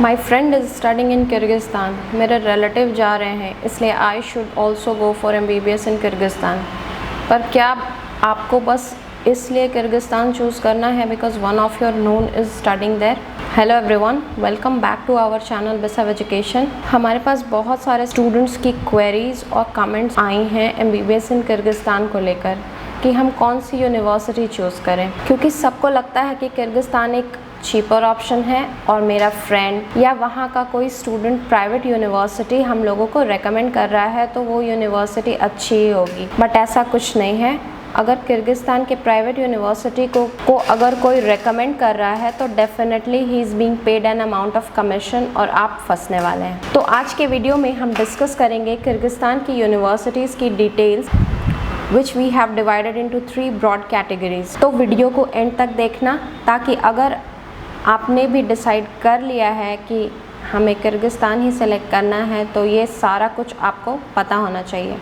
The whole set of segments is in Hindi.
My friend is studying in Kyrgyzstan. मेरे रिलेटिव जा रहे हैं, इसलिए I should also go for MBBS in Kyrgyzstan. पर क्या आपको बस इसलिए किर्गिस्तान चूज़ करना है because one of your known is studying there? Hello everyone, welcome back to our channel बिसव एजुकेशन। हमारे पास बहुत सारे स्टूडेंट्स की क्वेरीज और कमेंट्स आई हैं MBBS इन किर्गिस्तान को लेकर कि हम कौन सी यूनिवर्सिटी चूज़ करें, क्योंकि सबको लगता है कि किर्गिस्तान एक चीपर ऑप्शन है और मेरा फ्रेंड या वहाँ का कोई स्टूडेंट प्राइवेट यूनिवर्सिटी हम लोगों को रेकमेंड कर रहा है तो वो यूनिवर्सिटी अच्छी ही होगी। बट ऐसा कुछ नहीं है। अगर किर्गिस्तान के प्राइवेट यूनिवर्सिटी को अगर कोई रेकमेंड कर रहा है तो definitely he is being paid an amount of commission और आप फंसने वाले हैं। तो आज के वीडियो में हम डिस्कस करेंगे किर्गिस्तान की यूनिवर्सिटीज़ की details which we have divided into 3 broad categories। तो वीडियो को एंड तक देखना ताकि अगर आपने भी डिसाइड कर लिया है कि हमें किर्गिस्तान ही सेलेक्ट करना है तो ये सारा कुछ आपको पता होना चाहिए।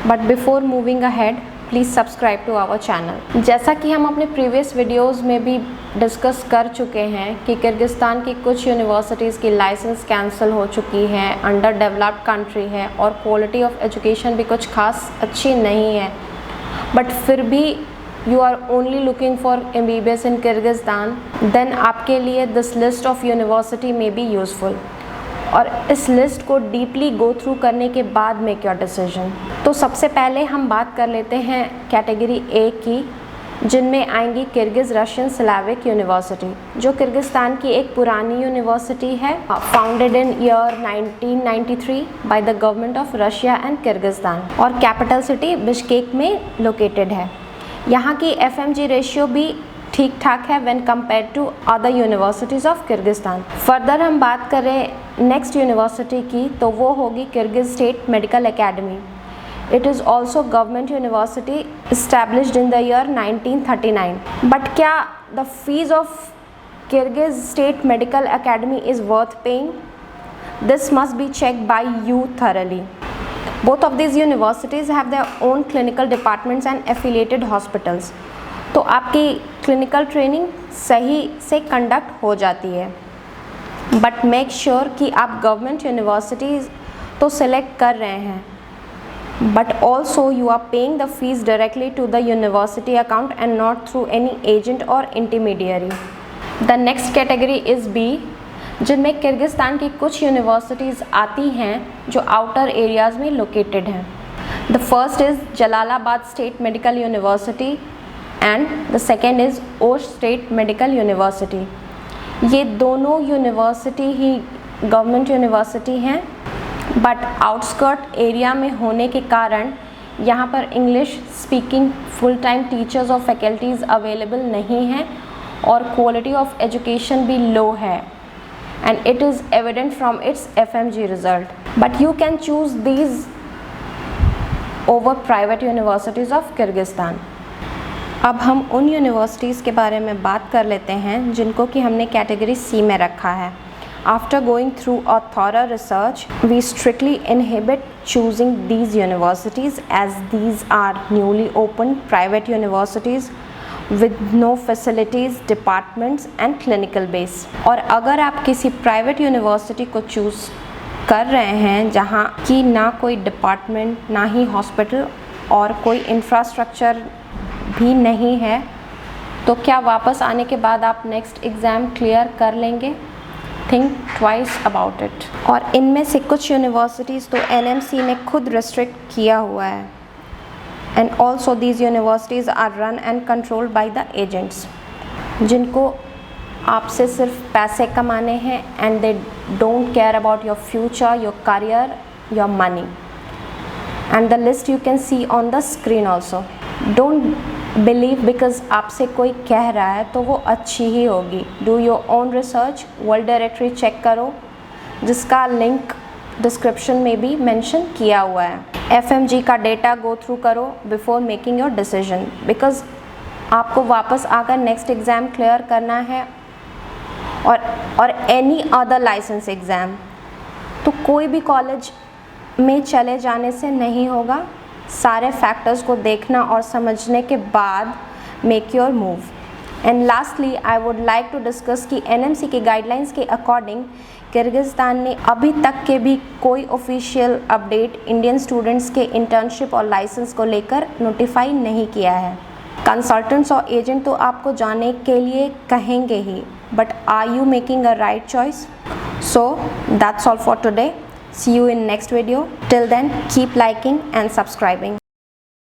But before moving ahead please subscribe to our channel. जैसा कि हम अपने प्रीवियस वीडियोस में भी डिस्कस कर चुके हैं कि किर्गिस्तान की कुछ यूनिवर्सिटीज़ की लाइसेंस कैंसिल हो चुकी है, अंडर डेवलप्ड कंट्री है और क्वालिटी ऑफ एजुकेशन भी कुछ खास अच्छी नहीं है। बट फिर भी you are only looking for MBBS in Kyrgyzstan, then आपके लिए दिस लिस्ट ऑफ यूनिवर्सिटी में बी यूज़फुल। और इस लिस्ट को डीपली गो थ्रू करने के बाद मेक योर डिसीजन। तो सबसे पहले हम बात कर लेते हैं कैटेगरी A की, जिनमें आएंगी किर्गिज़ रशियन स्लाविक यूनिवर्सिटी, जो किर्गिस्तान की एक पुरानी यूनिवर्सिटी है, founded in year 1993 by the government of Russia and Kyrgyzstan, और कैपिटल सिटी बिश्केक में लोकेटेड है। यहाँ की FMG रेशियो भी ठीक ठाक है when compare to other universities of Kyrgyzstan. Further हम बात करें नेक्स्ट यूनिवर्सिटी की तो वो होगी Kyrgyz state medical academy. It is also government university established in the year 1939। But क्या the fees of Kyrgyz state medical academy is worth paying? This must be check by you thoroughly। Both of these universities have their own clinical departments and affiliated hospitals। तो आपकी क्लिनिकल ट्रेनिंग सही से कंडक्ट हो जाती है। बट मेक श्योर कि आप गवर्नमेंट यूनिवर्सिटीज़ तो सिलेक्ट कर रहे हैं, but also you are paying the fees directly to the university account and not through any agent और intermediary. The next category is B, जिनमें किर्गिस्तान की कुछ यूनिवर्सिटीज़ आती हैं जो आउटर एरियाज़ में लोकेटेड हैं। The first is Jalalabad state medical university and the second is Osh state medical university. ये दोनों यूनिवर्सिटी ही गवर्नमेंट यूनिवर्सिटी हैं, बट आउटस्कर्ट एरिया में होने के कारण यहाँ पर English speaking full time teachers और फैकल्टीज़ अवेलेबल नहीं हैं और क्वालिटी ऑफ एजुकेशन भी लो है, and it is evident from its FMG result। But you can choose these over private universities of Kyrgyzstan। अब हम उन यूनिवर्सिटीज़ के बारे में बात कर लेते हैं जिनको कि हमने कैटेगरी C में रखा है। After going through a thorough research, we strictly inhibit choosing these universities as these are newly opened private universities with no facilities, departments and clinical base। और अगर आप किसी प्राइवेट यूनिवर्सिटी को चूज़ कर रहे हैं जहाँ की ना कोई डिपार्टमेंट, ना ही हॉस्पिटल और कोई इंफ्रास्ट्रक्चर भी नहीं है, तो क्या वापस आने के बाद आप नेक्स्ट एग्ज़ाम क्लियर कर लेंगे? Think twice about it. और इनमें से कुछ यूनिवर्सिटीज़ तो NMC ने खुद रेस्ट्रिक्ट किया हुआ है। And also these universities are run and controlled by the agents, जिनको आपसे सिर्फ पैसे कमाने हैं and they don't care about your future, your career, your money। And the list you can see on the screen also। Don't believe because आपसे कोई कह रहा है तो वो अच्छी ही होगी। Do your own research, world directory check करो, जिसका लिंक डिस्क्रिप्शन में भी मेंशन किया हुआ है। FMG का डेटा गो थ्रू करो before making your decision, because आपको वापस आकर नेक्स्ट एग्ज़ाम क्लियर करना है और एनी अदर लाइसेंस एग्ज़ाम। तो कोई भी कॉलेज में चले जाने से नहीं होगा, सारे फैक्टर्स को देखना और समझने के बाद make your move. And lastly I would like to discuss कि एनएमसी के गाइडलाइंस के अकॉर्डिंग किर्गिस्तान ने अभी तक के भी कोई ऑफिशियल अपडेट इंडियन स्टूडेंट्स के इंटर्नशिप और लाइसेंस को लेकर नोटिफाई नहीं किया है। कंसल्टेंट्स और एजेंट तो आपको जाने के लिए कहेंगे ही, but are you making a right choice? So that's all for today. See you in next video. Till then, keep liking and subscribing.